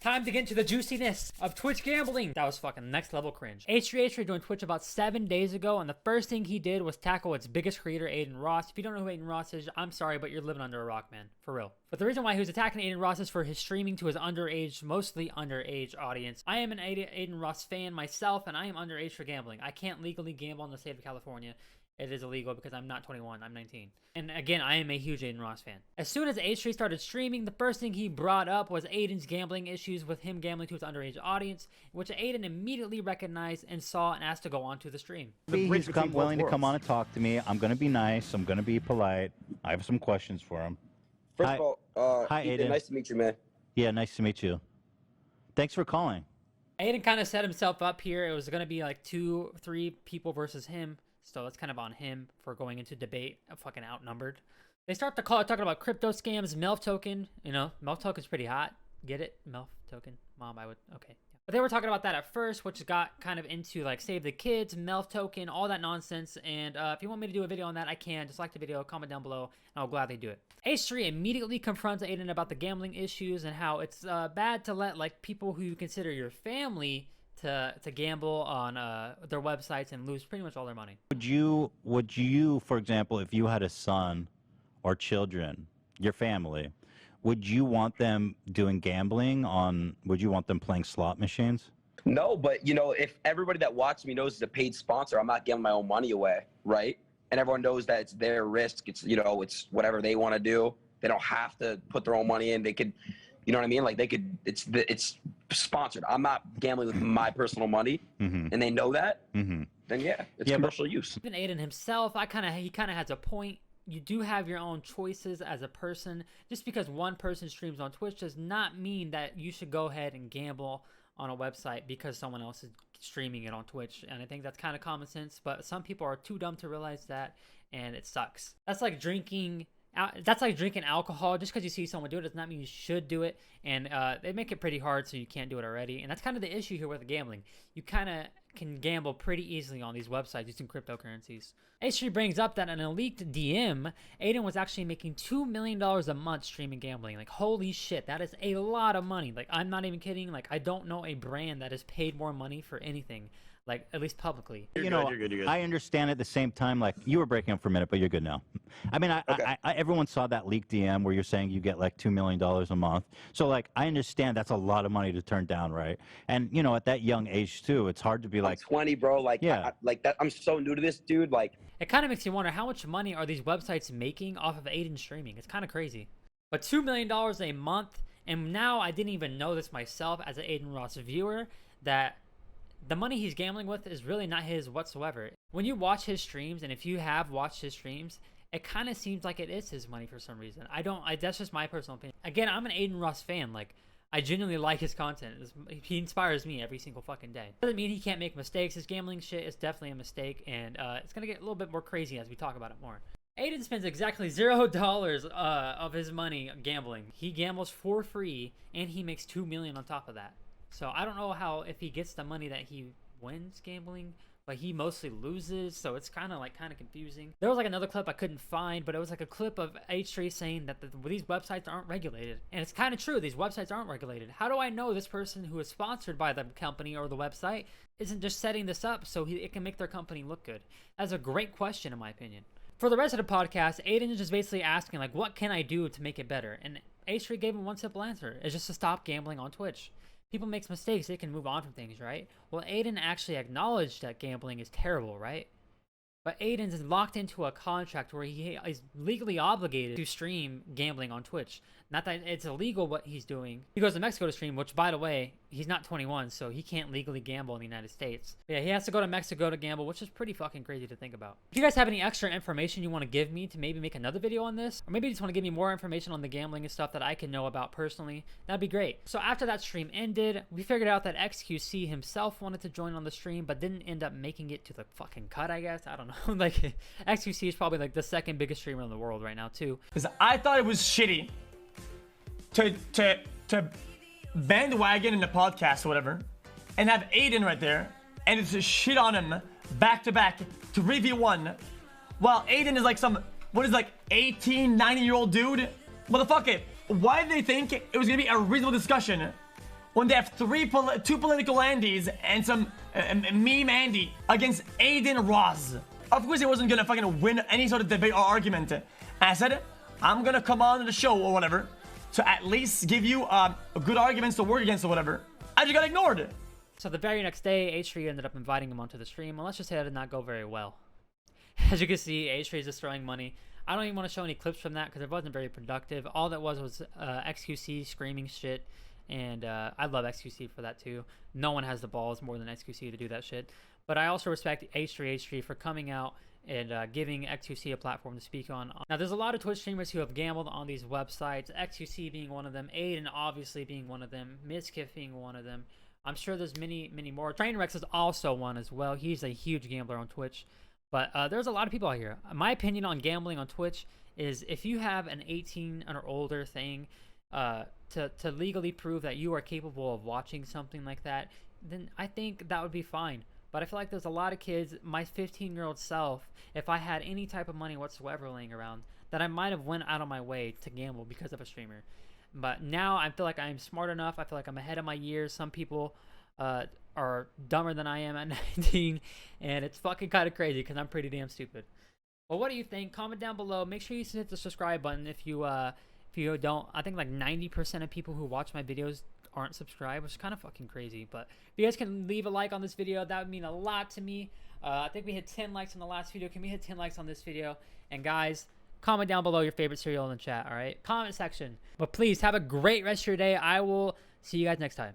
Time to get into the juiciness of Twitch gambling. That was fucking next level cringe. H3H3 joined Twitch about 7 days ago, and the first thing he did was tackle its biggest creator, ADINROSS. If you don't know who ADINROSS is, I'm sorry, but you're living under a rock, man. For real. But the reason why he was attacking ADINROSS is for his streaming to his underage, mostly underage audience. I am an ADINROSS fan myself, and I am underage for gambling. I can't legally gamble in the state of California. It is illegal because I'm not 21, I'm 19. And again, I am a huge ADINROSS fan. As soon as H3 started streaming, the first thing he brought up was Aiden's gambling issues with him gambling to his underage audience, which Aiden immediately recognized and saw and asked to go on to the stream. He's willing to come on and talk to me. I'm going to be nice. I'm going to be polite. I have some questions for him. First of all, hi, Aiden. Nice to meet you, man. Yeah, nice to meet you. Thanks for calling. Aiden kind of set himself up here. It was going to be like 2-3 people versus him. So that's kind of on him for going into debate, fucking outnumbered. They start the call talking about crypto scams, MILF token. You know, MILF token's pretty hot. Get it? MILF token. Mom, I would. Okay. But they were talking about that at first, which got kind of into like save the kids, MILF token, all that nonsense. And if you want me to do a video on that, I can. Just like the video, comment down below, and I'll gladly do it. H3 immediately confronts Aiden about the gambling issues and how it's bad to let like people who you consider your family to gamble on their websites and lose pretty much all their money. Would you, for example, if you had a son or children, your family, would you want them doing gambling on, would you want them playing slot machines? No, but you know, if everybody that watches me knows it's a paid sponsor, I'm not giving my own money away, right? And everyone knows that it's their risk. It's, you know, it's whatever they want to do. They don't have to put their own money in. They could, you know what I mean? Like they could, it's sponsored. I'm not gambling with my personal money, and they know that. Then yeah, it's commercial use. Even Aiden himself, he kind of has a point. You do have your own choices as a person. Just because one person streams on Twitch does not mean that you should go ahead and gamble on a website because someone else is streaming it on Twitch. And I think that's kind of common sense, but some people are too dumb to realize that, and it sucks. That's like drinking alcohol. Just because you see someone do it does not mean you should do it, and they make it pretty hard so you can't do it already. And that's kind of the issue here with the gambling. You kind of can gamble pretty easily on these websites using cryptocurrencies. H3 brings up that in a leaked DM, Aiden was actually making $2 million a month streaming gambling. Like, holy shit, that is a lot of money. Like, I'm not even kidding. Like, I don't know a brand that has paid more money for anything, like at least publicly. You're good. I understand at the same time, like you were breaking up for a minute, but you're good now. I mean, everyone saw that leaked DM where you're saying you get like $2 million a month. So like, I understand that's a lot of money to turn down, right? And you know, at that young age too, it's hard to be like 20, bro. Like, yeah, like that. I'm so new to this, dude. Like, it kind of makes you wonder how much money are these websites making off of Aiden streaming. It's kind of crazy. But $2 million a month, and now I didn't even know this myself as an ADINROSS viewer, that the money he's gambling with is really not his whatsoever. When you watch his streams, and if you have watched his streams, it kind of seems like it is his money for some reason. That's just my personal opinion. Again, I'm an ADINROSS fan. Like, I genuinely like his content. He inspires me every single fucking day. Doesn't mean he can't make mistakes. His gambling shit is definitely a mistake, and it's gonna get a little bit more crazy as we talk about it more. Aiden spends exactly $0 of his money gambling. He gambles for free, and he makes $2 million on top of that. So I don't know how, if he gets the money that he wins gambling, but he mostly loses, so it's kind of confusing. There was like another clip I couldn't find, but it was like a clip of H3 saying that these websites aren't regulated. And it's kind of true, these websites aren't regulated. How do I know this person who is sponsored by the company or the website isn't just setting this up so it can make their company look good? That's a great question in my opinion. For the rest of the podcast, Aiden is just basically asking like, what can I do to make it better? And H3 gave him one simple answer. It's just to stop gambling on Twitch. People make mistakes, they can move on from things, right? Well, Aiden actually acknowledged that gambling is terrible, right? But Aiden's locked into a contract where he is legally obligated to stream gambling on Twitch. Not that it's illegal what he's doing. He goes to Mexico to stream, which, by the way, he's not 21, so he can't legally gamble in the United States. But yeah, he has to go to Mexico to gamble, which is pretty fucking crazy to think about. If you guys have any extra information you want to give me to maybe make another video on this, or maybe you just want to give me more information on the gambling and stuff that I can know about personally, that'd be great. So after that stream ended, we figured out that xQc himself wanted to join on the stream, but didn't end up making it to the fucking cut, I guess. I don't know. Like, xQc is probably like the second biggest streamer in the world right now, too. Because I thought it was shitty to bandwagon in the podcast or whatever and have Aiden right there and it's just shit on him back to back 3v1 while Aiden is like some, what is like 18, 19-year-old dude? Motherfucker, why did they think it was gonna be a reasonable discussion when they have two political Andys and some meme Andy against ADINROSS. Of course, he wasn't gonna fucking win any sort of debate or argument. And I said, I'm gonna come on the show or whatever to at least give you good arguments to work against or whatever. I just got ignored. So the very next day, H3 ended up inviting him onto the stream, and let's just say that did not go very well. As you can see, H3 is just throwing money. I don't even want to show any clips from that because it wasn't very productive. All that was xQc screaming shit, and I love xQc for that too. No one has the balls more than xQc to do that shit. But I also respect H3H3 for coming out and giving xQc a platform to speak on. Now, there's a lot of Twitch streamers who have gambled on these websites, xQc being one of them, Adin obviously being one of them, Mizkif being one of them. I'm sure there's many more. Trainwreck is also one as well. He's a huge gambler on Twitch. But there's a lot of people out here. My opinion on gambling on Twitch is if you have an 18 or older thing to legally prove that you are capable of watching something like that, then I think that would be fine. But I feel like there's a lot of kids, my 15-year-old self, if I had any type of money whatsoever laying around, that I might have went out of my way to gamble because of a streamer. But now I feel like I'm smart enough. I feel like I'm ahead of my years. Some people are dumber than I am at 19, and it's fucking kind of crazy because I'm pretty damn stupid. Well, what do you think? Comment down below. Make sure you hit the subscribe button if you don't. I think like 90% of people who watch my videos aren't subscribed, which is kind of fucking crazy. But if you guys can leave a like on this video, that would mean a lot to me. I think we hit 10 likes on the last video. Can we hit 10 likes on this video? And guys, comment down below your favorite cereal in the chat, all right? Comment section. But please have a great rest of your day. I will see you guys next time.